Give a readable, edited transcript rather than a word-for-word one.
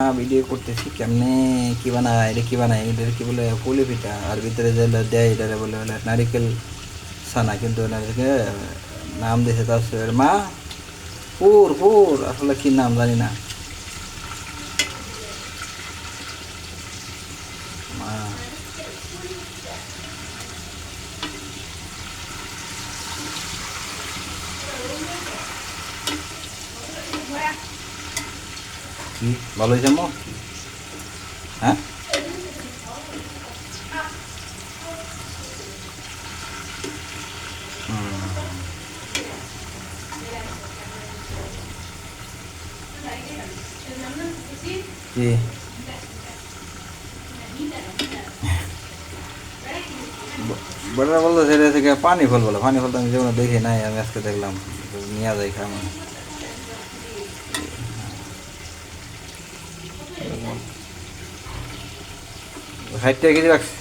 video করতেছি কেমনে কি বানায় এটা কি বানায় এটা কি বলে পুলি পিঠা আর ভিতরে যে দেয় এটা বলে বলে নারিকেল ছানা কিন্তু ওনাদেরকে নাম দিয়েছে তার মা পুর পুর আসলে কি নাম জানি না মা কি ভালো হয়েছে মো হ্যাঁ কি বড়রা বলতো সেটা থেকে পানি ফল বলে পানি ফল তো আমি যেমন দেখি নাই আমি আজকে দেখলাম নিয়ে যাই খাই 60 টাকা কেজি রাখছি